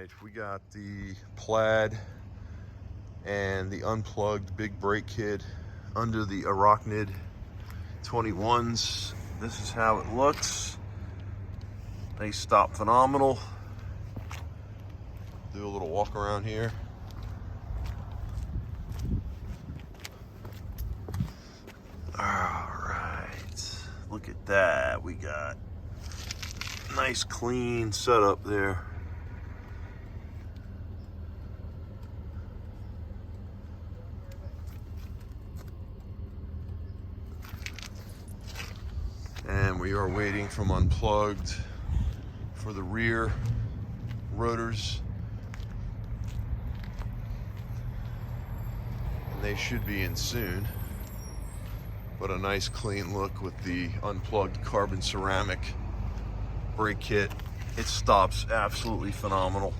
right, we got the Plaid and the Unplugged big brake kit under the Arachnid 21s. This is how it looks. They stop phenomenal. Do a little walk around here. All right, look at that. We got nice clean setup there. And we are waiting from Unplugged for the rear rotors. And they should be in soon. But a nice clean look with the Unplugged carbon ceramic brake kit. It stops absolutely phenomenal.